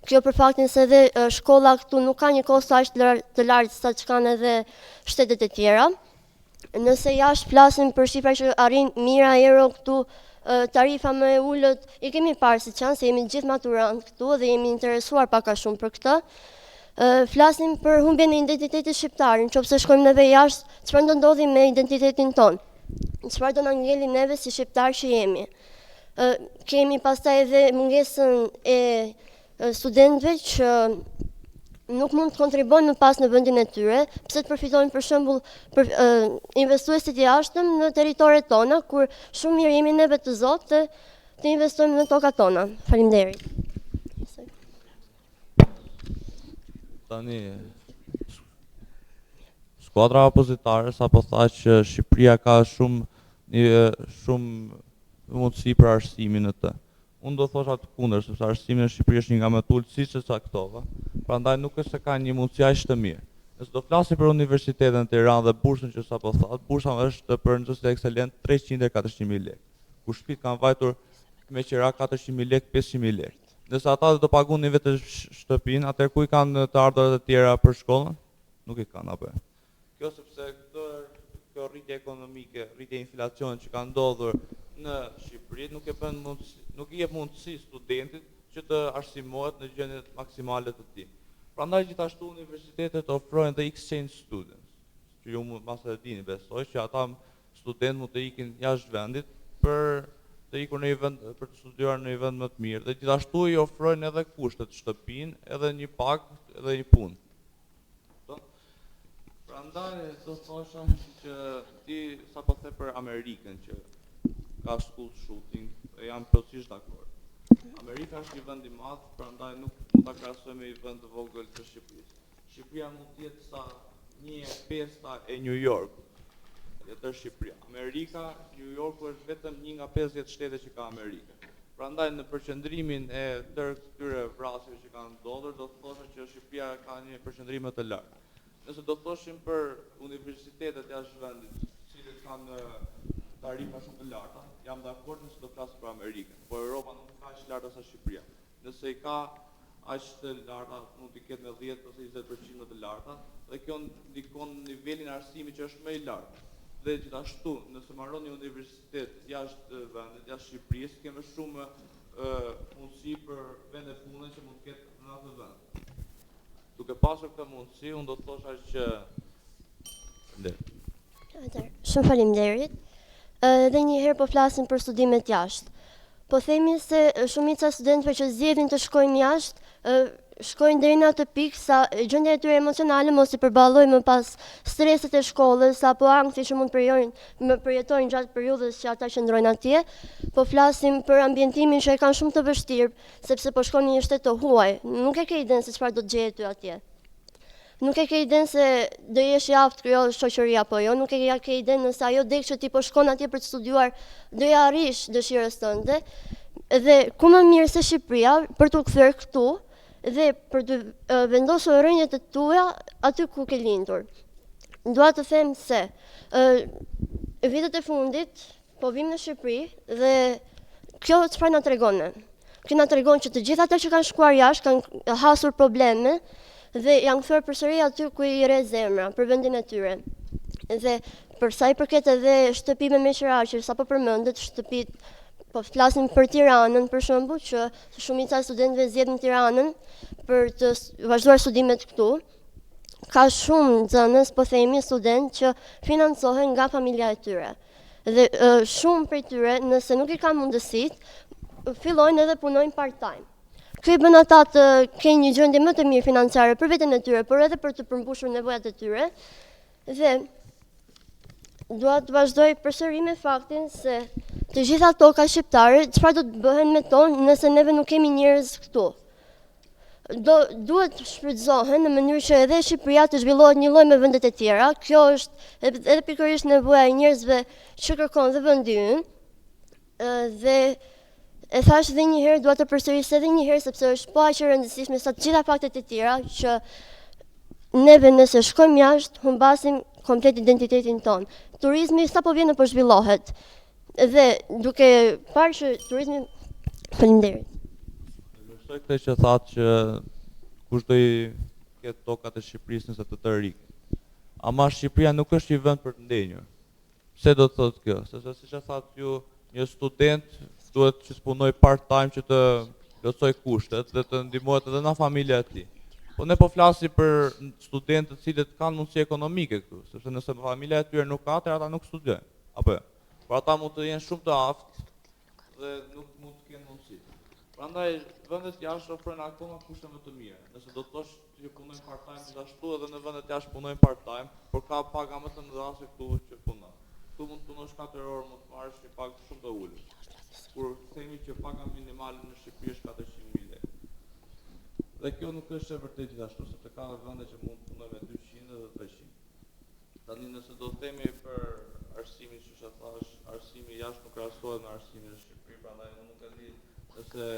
Kjo për faktin se edhe shkolla këtu nuk ka një kosto aq të lartë sa që kanë edhe shtetet e tjera. Nëse jashtë flasim për shifra që arrin mira euro këtu, tarifa më e ulët, i kemi parë si çan se jemi gjithë maturant këtu dhe jemi interesuar pak a shumë për këtë. Flasim për humbjen e identitetit shqiptar, nëse shkojmë neve jashtë, çfarë do ndodhi me identitetin ton? Çfarë do na ngeli neve si shqiptar që jemi? Kemi pastaj edhe mungesën e studentëve që nuk mund të kontribuojnë më pas në vendin e tyre, pse të përfitojnë për shembull për investuesit e jashtëm në territoret tona, kur shumë mirë jemi neve të zotë të investojmë në tokat tona. Faleminderit. Tani, skuadra opozitare sapo tha që Shqipëria ka shumë mundësi për arsimin e të. Unë do thosha të kundër, sepse arsimi në Shqipëri është një nga më të ulët siç e caktova, prandaj nuk është se ka një mundësi aq të mirë. Nëse do flasim për Universitetin e Tiranës dhe bursën që sapo thatë, bursa është për nxënës ekselent 300-400.000 lekë, ku shtëpitë kanë vajtur me qira 400.000 lekë, 500.000 lekë. Nëse ata do pagunin vetë shtëpinë, atëherë ku i kanë të ardhurat e tjera për shkollën? Nuk i kanë apo. Kjo sepse kjo rritje ekonomike, rritje e inflacionit që ka ndodhur në Shqipëri nuk i jep mundësi studentit që të arsimohet në gjendjet maksimale të tij. Prandaj gjithashtu universitetet ofrojnë dhe exchange students, që ju mas e dini besoj që ata studentë mund të ikin jashtë vendit për të ikur në një vend për të studiuar në një vend më të mirë, dhe gjithashtu i ofrojnë edhe kushtet, shtëpinë, edhe një pagë, edhe një punë. Prandaj do thosha që ti sapo the për Amerikën që ka school shooting, e jam plotësisht dakord. Amerika është një vend i madh, prandaj nuk mund ta krahasoj me një vend të vogël të Shqipërisë. Shqipëria mund të jetë sa 1/5 e New York. Të Shqipëria. Amerika, New Yorku është vetëm 1 nga 50 shtete që ka Amerika. Prandaj në përqendrimin e tërë këtyre vrasjeve që kanë ndodhur, do të thosha që Shqipëria ka një përqendrim më të lartë. Nëse do thoshim për universitetet jashtë vendit, të cilët kanë tarifa shumë të larta, jam dakord nëse do flas për Amerikën, por Europa nuk ka aq larta sa Shqipëria. Nëse i ka aq të larta, mund të ketë me 10 ose 20% më të larta, dhe kjo ndikon në nivelin e arsimit që është më i lartë. Dhe gjithashtu, nëse marroni një universitet jashtë vendit, jashtë Shqipërisë, kemi shumë mundësi për vende pune që mund të ketë në atë vend. Duke pasur këtë mundësi, unë do të thosha që Shumë faleminderit. Dhe një herë po flasim për studimet jashtë. Po themi se shumica e studentëve që zgjedhin të shkojnë jashtë, shkojnë deri në atë pikë sa gjendja e tyre emocionale mos i përballojë më pas streset e shkollës apo ankthi që mund përjetojnë gjatë periudhës që ata qëndrojnë atje. Po flasim për ambientimin që e kanë shumë të vështirë, sepse po shkon në një shtet të huaj, nuk e ke idenë se çfarë do të gjejë ty atje. Nuk e ke idenë se do jesh i aftë krijosh shoqëri apo jo, nuk e ke idenë nëse ajo dek që ti po shkon atje për të studiuar do ja arrish dëshirës tënde. Dhe ku më mirë se Shqipëria për t'u kthyer këtu dhe për të vendosur rrënjët e tua aty ku ke lindur. Dua të them se vitet e fundit po vim në Shqipëri dhe kjo çfarë na tregon ne? Kjo na tregon që të gjithë ata që kanë shkuar jashtë kanë hasur probleme dhe janë kthyer përsëri aty ku i re zemra për vendin e tyre. Dhe për sa i përket edhe shtëpive me qiraçe, sapo përmendet shtëpitë, po flasim për Tiranën për shembull, që shumica e studentëve zgjedhin Tiranën për të vazhduar studimet këtu. Ka shumë nxënës, po themi student që financohen nga familja e tyre. Dhe shumë prej tyre, nëse nuk i kanë mundësitë, fillojnë edhe punojnë part-time. Kjo i bën ata të kenë një gjendje më të mirë financiare për veten e tyre, por edhe për të përmbushur nevojat e tyre. Dhe dua të vazhdoj përsëri me faktin se të gjitha toka shqiptare, çfarë do të bëhen me tonë nëse neve nuk kemi njerëz këtu. Duhet të shfrytëzohen në mënyrë që edhe Shqipëria të zhvillohet një lloj me vendet e tjera. Kjo është edhe pikërisht nevoja e njerëzve që kërkon dhe vendi ynë. Dhe e thash edhe një herë, dua të përsëris edhe një herë sepse është po aq e rëndësishme sa të gjitha faktet e tjera që neve nëse shkojmë jashtë humbasim komplet identitetin ton. Turizmi sapo vjen apo zhvillohet. Dhe duke parë që turizmi faleminderit. Besoj këtë që thatë që kush do i ketë tokat e Shqipërisë nëse të rikë. Ama Shqipëria nuk është një vend për të ndenjur. Pse do të thotë kjo? Sepse siç e thatë ju, një student duhet që të punoj part-time që të plotësoj kushtet dhe të ndihmohet edhe nga familja e tij. Po ne po flasim për studentët të cilët kanë mundësi ekonomike këtu, sepse nëse familja e tyre nuk ka, atëherë ata nuk studiojnë. Apo jo? Por ata mund të jenë shumë të aftë dhe nuk mund të kenë mundësi. Prandaj vendet jashtë ofrojnë akoma kushte më të mira. Nëse do të thosh që punojnë part-time gjithashtu edhe në vendet jashtë punojnë part-time, por ka paga më të mëdha se këtu që punon. Këtu mund të punosh 4 orë, mund të marrësh një pagë shumë të ulët. Kur themi që paga minimale në Shqipëri është 400.000 lekë. Dhe kjo nuk është e vërtetë gjithashtu, sepse ka vende që mund të punojnë me 200 dhe 300. Tani nëse do të themi për arsimin, siç e thash, arsimi jashtë nuk krahasohet me arsimin në Shqipëri, prandaj unë nuk e di nëse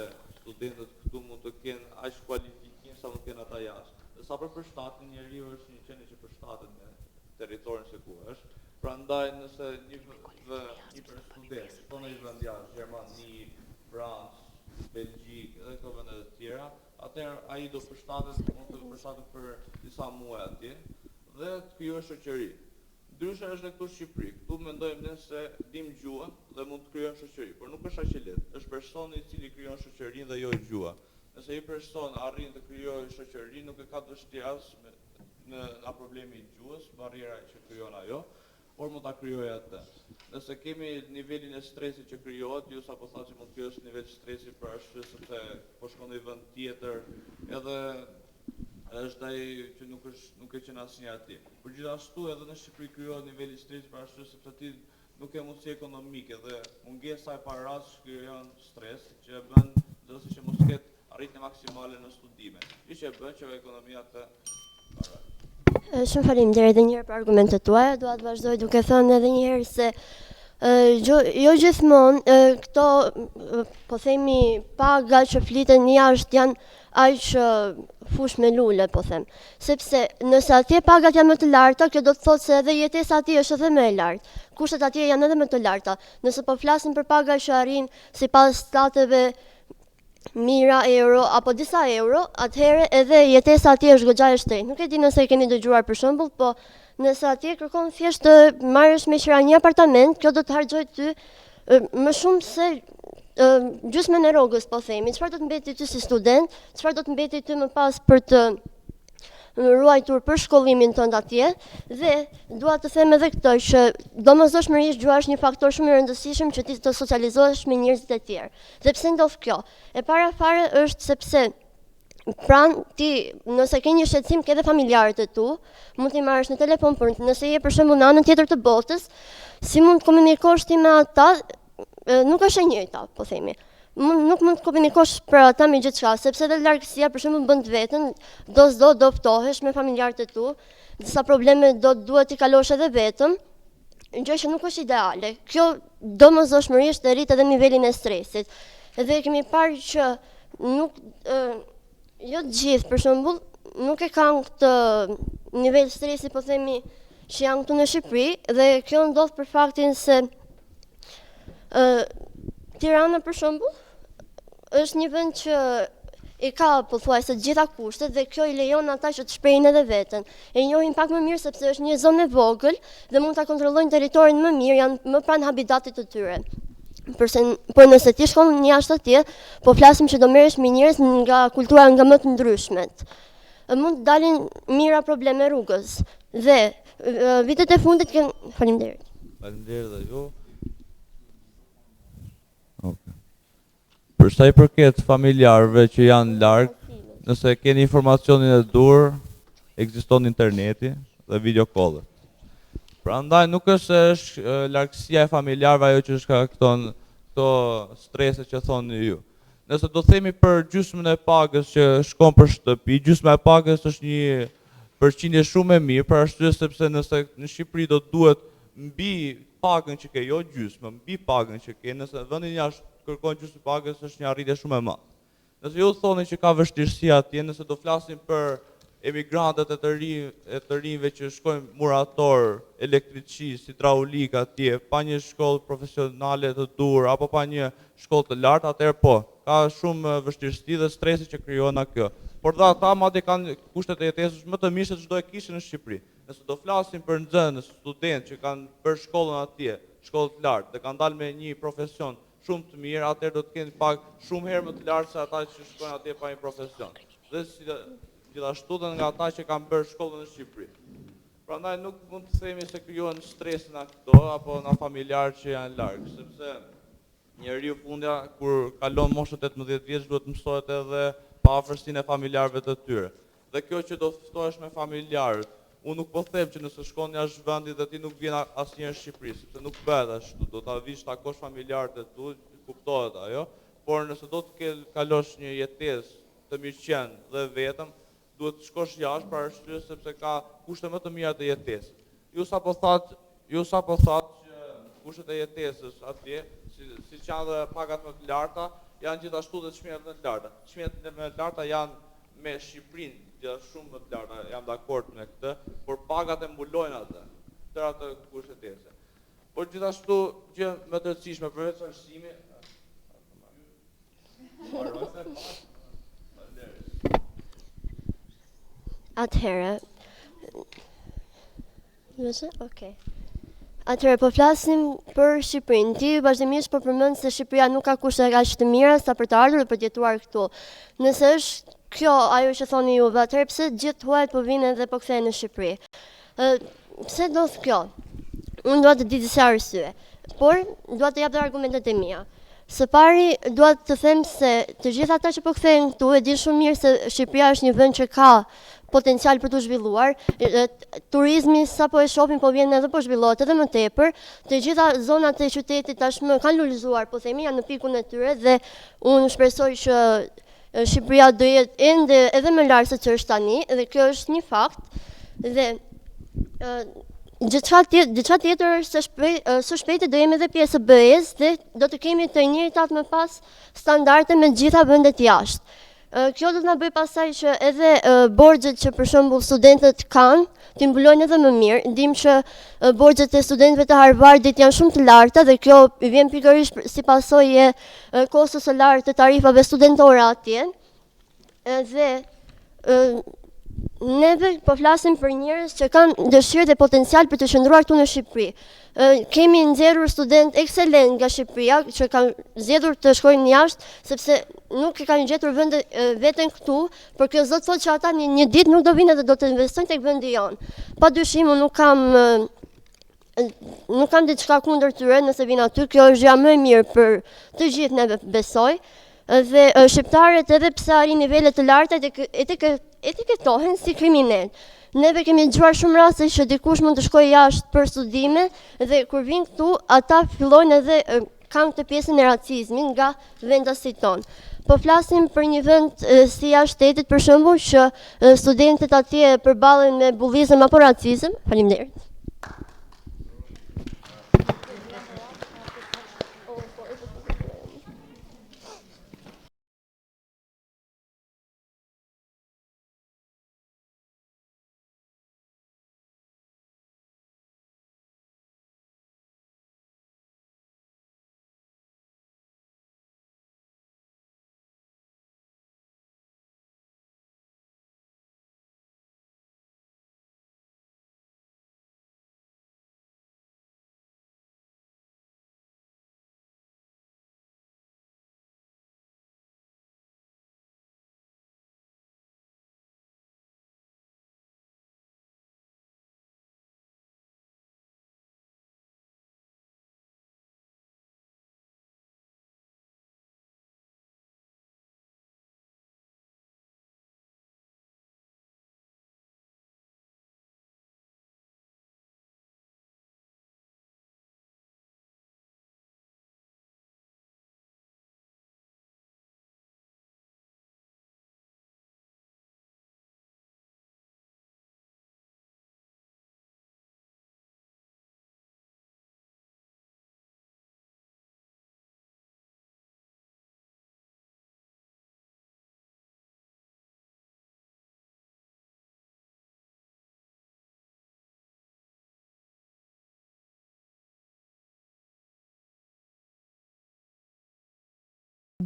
studentët këtu mund të kenë aq kualifikim sa mund të kenë ata jashtë. Dhe sa për shtatin, njeriu është një qenie që përshtatet me territorin se ku është. Prandaj nëse një student, po në një vend jashtë, Gjermani, Francë, Belgjikë, edhe këto vende të tjera, atëherë ai do përshtatet, mund të përshtatet për disa muaj atje dhe të krijojë shoqëri. Ndryshe është këtu në Shqipëri. Këtu mendojmë ne se dim gjuhën dhe mund të krijojmë shoqëri, por nuk është aq e lehtë. Është personi i cili krijon shoqërinë dhe jo gjuha. Nëse një person arrin të krijojë shoqëri, nuk e ka të vështirë as në problemi i gjuhës, barriera që krijon ajo, por mund ta krijojë atë. Nëse kemi nivelin e stresit që krijohet, ju sapo thash që mund të krijosh nivel stresi për arsye sepse po shkon në një vend tjetër, edhe është ai që nuk e qenë asnjë aty. Por gjithashtu edhe në Shqipëri krijohet niveli i stresit për arsye sepse ti nuk ke mundësi ekonomike dhe mungesa e parash krijon stres që e bën dosisht që mos ketë arritje maksimale në studime. Që e bën që ekonomia të mbarojë. Shumë faleminderit edhe një herë për argumentet tuaja. Dua të vazhdoj duke thënë edhe një herë se jo gjithmonë këto po themi paga që fliten jashtë janë aq fush me lule, po them. Sepse nëse atje pagat janë më të larta, kjo do të thotë se edhe jetesa atje është edhe më e lartë. Kushtet atje janë edhe më të larta. Nëse po flasim për paga që arrin sipas stateve mira euro apo disa euro, atëherë edhe jetesa atje është goxha e shtrenjtë. Nuk e di nëse e keni dëgjuar për shembull, po nëse atje kërkon thjesht të marrësh me qira një apartament, kjo do të harxojë ty më shumë se gjysmën e rrogës, po themi. Çfarë do të mbeti ty si student, çfarë do të mbeti ty më pas për të ruajtur për shkollimin tënd atje, dhe dua të them edhe këtë që domosdoshmërisht gjuha është një faktor shumë i rëndësishëm që ti të socializohesh me njerëzit e tjerë. Dhe pse ndodh kjo? E para fare është sepse ti nëse ke një shqetësim ke edhe familjarët e tu, mund t'i marrësh në telefon, por nëse je për shembull në anën tjetër të botës, si mund të komunikosh ti me ata, nuk është e njëjta, po themi. Nuk mund të komunikosh për ata me gjithçka, sepse edhe largësia për shembull bën të veten, do ftohesh me familjarët e tu, disa probleme do duhet t'i kalosh edhe vetëm, gjë që nuk është ideale. Kjo domosdoshmërisht e rrit edhe nivelin e stresit. Edhe kemi parë që nuk jo të gjithë, për shembull, nuk e kanë këtë nivel stresi, po themi, që janë këtu në Shqipëri, dhe kjo ndodh për faktin se Tirana, për shembull, është një vend që i ka pothuajse të gjitha kushtet dhe kjo i lejon ata që të shprehin edhe veten. E njohin pak më mirë sepse është një zonë e vogël dhe mund ta kontrollojnë territorin më mirë, janë më pranë habitatit të tyre. Por nëse ti shkon jashtë atje, po flasim që do merresh me njerëz nga kultura nga më të ndryshmet. Mund të dalin mira probleme rrugës. Dhe vitet e fundit faleminderit. Faleminderit dhe ju. Për sa i përket familjarëve që janë larg, nëse keni informacionin e dur, ekziston interneti dhe video callet. Prandaj nuk është se është largësia e familjarëve ajo që shkakton këto strese që thoni ju. Nëse do themi për gjysmën e pagës që shkon për shtëpi, gjysma e pagës është një përqindje shumë e mirë, për arsye sepse nëse në Shqipëri do duhet mbi pagën që ke, jo gjysmë, mbi pagën që ke, nëse vendin jashtë kërkon gjysmë pagës është një arritje shumë e madhe. Nëse ju thoni që ka vështirësi atje, nëse do flasim për emigrantët e të rinjve që shkojnë murator, elektricist, hidraulik atje, pa një shkollë profesionale të dur, apo pa një shkollë të lartë, atëherë po, ka shumë vështirësi dhe stresi që krijon kjo. Por dhe ata madje kanë kushtet e jetesës më të mirë se çdo e kishin në Shqipëri. Nëse do flasim për nxënës, studentë që kanë bërë shkollën atje, shkollë të lartë, dhe kanë dalë me një profesion shumë të mirë, atëherë do të kenë pagë shumë herë më të lartë se ata që shkojnë atje pa një profesion. Dhe gjithashtu dhe nga ata që kanë bërë shkollën në Shqipëri. Prandaj nuk mund të themi se krijohen stres nga këto apo nga familjarë që janë larg, sepse njeriu fundja kur kalon moshën 18 vjeç duhet mësohet edhe pa afërsinë e familjarëve të tyre. Dhe kjo që do ftohesh me familjarët, unë nuk po them që nëse shkon jashtë vendit dhe ti nuk vjen asnjëherë në Shqipëri, sepse nuk bëhet ashtu, do ta vish takosh familjarët e tu, kuptohet ajo, por nëse do të kalosh një jetesë të mirëqenë dhe vetëm, duhet të shkosh jashtë për arsye sepse ka kushte më të mira të jetesës. Ju sapo thatë që kushtet e jetesës atje, siç janë dhe pagat më të larta, janë gjithashtu dhe çmimet më të larta. Çmimet më të larta janë me Shqipërinë, gjithashtu shumë më të larta, jam dakord me këtë, por pagat e mbulojnë atë, tërë atë kushtet e jetesës. Por gjithashtu gjë më të rëndësishme përveç arsimit, Atëherë, Atëherë, po flasim për Shqipërinë. Ti vazhdimisht po përmend se Shqipëria nuk ka kushte kaq të mira sa për të ardhur dhe për të jetuar këtu. Nëse është kjo ajo që thoni juve, atëherë pse gjithë huajt po vinë edhe po kthehen në Shqipëri? Pse ndodh kjo? Unë dua të di disa arsye, por dua të jap dhe argumentet e mia. Së pari, dua të them se të gjithë ata që po kthehen këtu e dinë shumë mirë se Shqipëria është një vend që ka potencial për të zhvilluar. Turizmi sapo e shohim po vjen edhe po zhvillohet edhe më tepër. Të gjitha zonat e qytetit tashmë kanë lulëzuar, po themi janë në pikun e tyre dhe unë shpresoj që Shqipëria do jetë ende edhe më lart se ç'është tani dhe kjo është një fakt. Dhe diçka tjetër së shpejti do jemi edhe pjesë e BE-s dhe do të kemi të njëjtat më pas standarde me gjitha vendet jashtë. Kjo do të na bëj pasaj që edhe borxhet që për shembull studentët kanë, t'i mbulojnë edhe më mirë. Dim që borxhet e studentëve të Harvardit janë shumë të larta dhe kjo vjen pikërisht si pasojë e kostos së lartë të tarifave studentore atje. Dhe neve po flasim për njerëz që kanë dëshirë dhe potencial për të qëndruar këtu në Shqipëri. Kemi nxjerrur student ekselent nga Shqipëria që kanë zgjedhur të shkojnë jashtë sepse nuk e kanë gjetur veten këtu, por kjo zot thotë që ata një ditë nuk do vinë dhe do të investojnë tek vendi jonë. Padyshim unë nuk kam diçka kundër tyre nëse vinë aty, kjo është gjë më e mirë për të gjithë neve besoj. Dhe shqiptarët edhe pse arrin nivele të larta etiketohen si kriminal. Neve kemi dëgjuar shumë raste që dikush mund të shkojë jashtë për studime dhe kur vinë këtu ata fillojnë edhe kanë këtë pjesën e racizmit nga vendasit tonë. Po flasim për një vend si jashtë shtetit për shembull që studentët atje përballen me bullizëm apo racizëm. Faleminderit.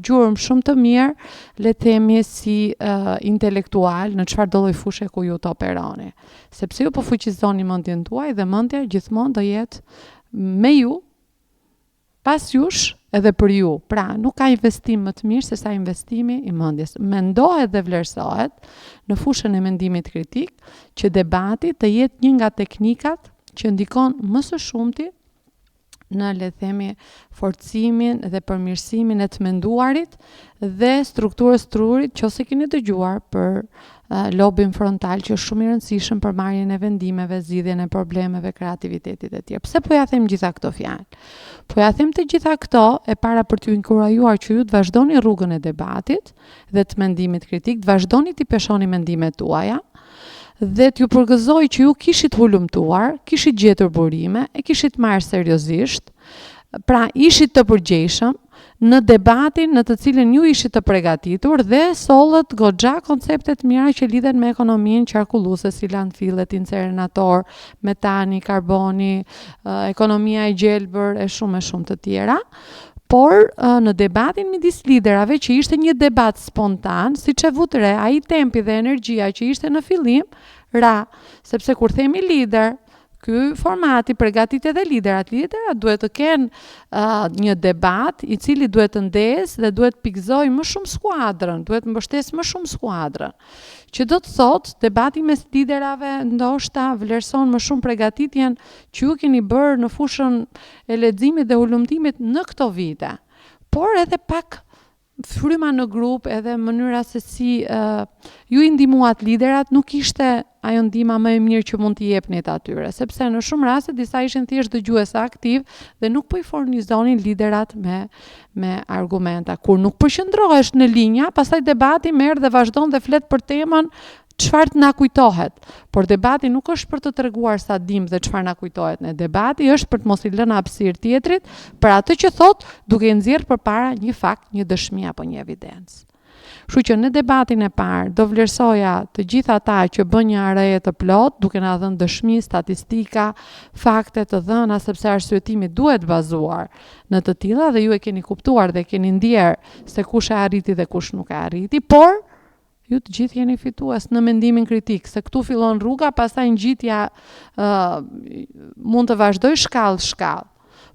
gjurmë shumë të mirë, le të themi si intelektual në çfarë do lloj fushe ku ju të operoni. Sepse ju po fuqizoni mendjen tuaj dhe mendja gjithmonë do jetë me ju, pas jush edhe për ju. Pra, nuk ka investim më të mirë se sa investimi i mendjes. Mendohet dhe vlerësohet në fushën e mendimit kritik që debati të jetë një nga teknikat që ndikon më së shumti në, le të themi, forcimin dhe përmirësimin e të menduarit dhe strukturës trurit, qose keni dëgjuar për lobin frontal që është shumë i rëndësishëm për marrjen e vendimeve, zgjidhjen e problemeve, kreativitetit e tjerë. Pse po ja them gjitha këto fjalë? Po ja them të gjitha këto e para për t'ju inkurajuar që ju të vazhdoni rrugën e debatit dhe të mendimit kritik, të vazhdoni t'i peshoni mendimet tuaja, dhe t'ju përgëzoj që ju kishit hulumtuar, kishit gjetur burime, e kishit marrë seriozisht, pra ishit të përgjegjshëm në debatin në të cilin ju ishit të përgatitur dhe sollët goxha konceptet mira që lidhen me ekonominë qarkulluese si landfillet, incinerator, metani, karboni, ekonomia e gjelbër e shumë të tjera. Por në debatin midis liderave që ishte një debat spontan, siç e vut re, ai tempi dhe energjia që ishte në fillim, ra, sepse kur themi lider, ky formati përgatit edhe liderat. Liderat duhet të kenë një debat i cili duhet të ndesë dhe duhet pikzoj më shumë skuadrën, duhet mbështes më shumë skuadrën. Që do të thotë, debati mes liderave ndoshta vlerëson më shumë përgatitjen që ju keni bërë në fushën e leximit dhe hulumtimit në këto vite. Por edhe pak fryma në grup edhe mënyra se si ju i ndihmuat liderat nuk ishte ajo ndihma më e mirë që mund t'i jepnit atyre, sepse në shumë raste disa ishin thjesht dëgjues aktiv dhe nuk po i furnizonin liderat me argumenta. Kur nuk përqendrohesh në linja, pastaj debati merr dhe vazhdon dhe flet për temën çfarë të na kujtohet. Por debati nuk është për të treguar sa dim dhe çfarë na kujtohet ne. Debati është për të mos i lënë hapësirë tjetrit për atë që thot, duke nxjerrë përpara një fakt, një dëshmi apo një evidencë. Kështu që në debatin e parë do vlerësoja të gjithë ata që bën një arreje të plot, duke na dhënë dëshmi, statistika, fakte të dhëna, sepse arsyetimi duhet bazuar në të tilla dhe ju e keni kuptuar dhe keni ndjer se kush e arriti dhe kush nuk e arriti, por ju të gjithë jeni fitues në mendimin kritik, se këtu fillon rruga, pastaj ngjitja mund të vazhdoj shkallë.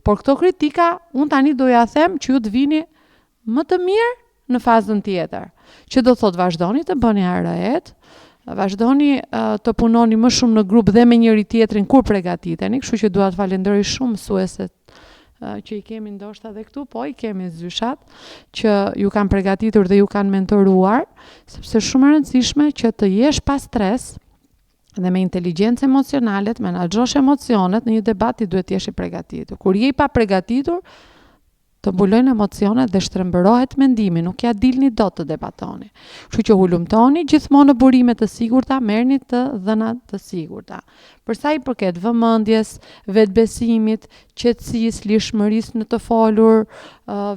Por këto kritika, unë tani do ja them që ju të vini më të mirë në fazën tjetër. Që do thot vazhdoni të bëni arrejet, vazhdoni të punoni më shumë në grup dhe me njëri tjetrin kur përgatiteni, kështu që dua të falenderoj shumë mësueset që i kemi ndoshta dhe këtu, po i kemi zyshat që ju kanë përgatitur dhe ju kanë mentoruar, sepse shumë e rëndësishme që të jesh pa stres dhe me inteligjencë emocionale, të menaxhosh emocionet në një debat i duhet të jesh i përgatitur. Kur je i pa përgatitur, të mbulojnë emocionet dhe shtrembërohet mendimi, nuk ja dilni dot të debatoni. Kështu që hulumtoni gjithmonë në burime të sigurta, merrni të dhëna të sigurta. Për sa i përket vëmendjes, vetbesimit, qetësisë, lirshmërisë në të folur,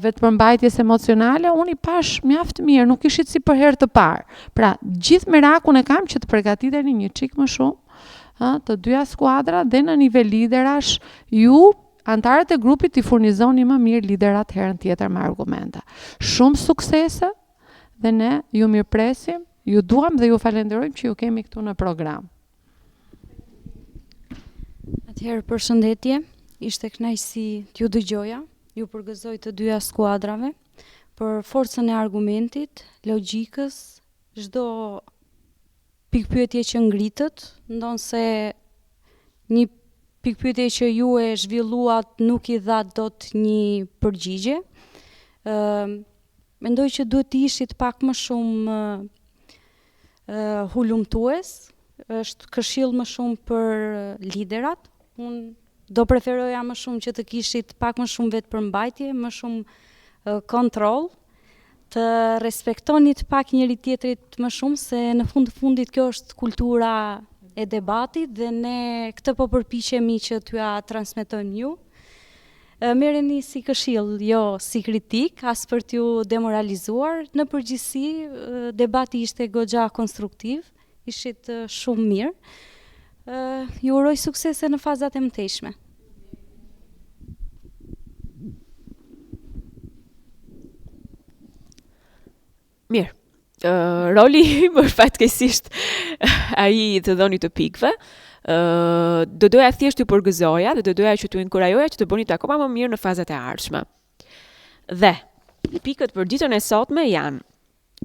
vetëpërmbajtjes emocionale, unë i pash mjaft mirë, nuk ishit si për herë të parë. Pra, gjithë merakun e kam që të përgatiteni një çik më shumë, të dyja skuadra dhe në nivel liderash, ju antarët e grupit t'i furnizoni më mirë liderat herën tjetër me argumenta. Shumë suksese dhe ne ju mirëpresim, ju duam dhe ju falenderojmë që ju kemi këtu në program. Atëherë përshëndetje, ishte kënaqësi t'ju dëgjoja, ju përgëzoj të dyja skuadrave për forcën e argumentit, logjikës, çdo pikpyetje që ngritët, ndonse një pikpyetje që ju e zhvilluat nuk i dha dot një përgjigje. Mendoj që duhet të ishit pak më shumë hulumtues, është këshill më shumë për liderat. Unë do preferoja më shumë që të kishit pak më shumë vetëpërmbajtje, më shumë kontroll, të respektonit pak njëri tjetrit më shumë, se në fund të fundit kjo është kultura e debatit dhe ne këtë po përpiqemi që t'ja transmetojmë ju. Merreni si këshill, jo si kritik, as për t'ju demoralizuar. Në përgjithësi, debati ishte goxha konstruktiv, ishit shumë mirë. Ju uroj suksese në fazat e mëtejshme. Roli im është fatkeqësisht ai të dhoni të pikëve. Do doja thjesht t'ju përgëzoja dhe do doja që t'ju inkurajoja që të bëni të akoma më mirë në fazat e ardhshme. Dhe pikët për ditën e sotme janë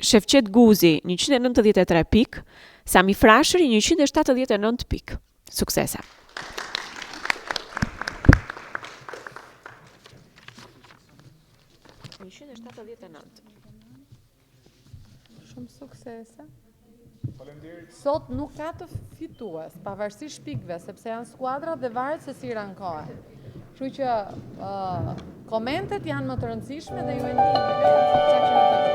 Shefqet Guzi 193 pikë, Sami Frashëri 179 pikë. Suksese. Shumë suksese. Sot nuk ka të fitues, pavarësisht pikëve, sepse janë skuadra dhe varet se si rankohet. Kështu që komentet janë më të rëndësishme dhe ju e ndihni vetë çfarë keni të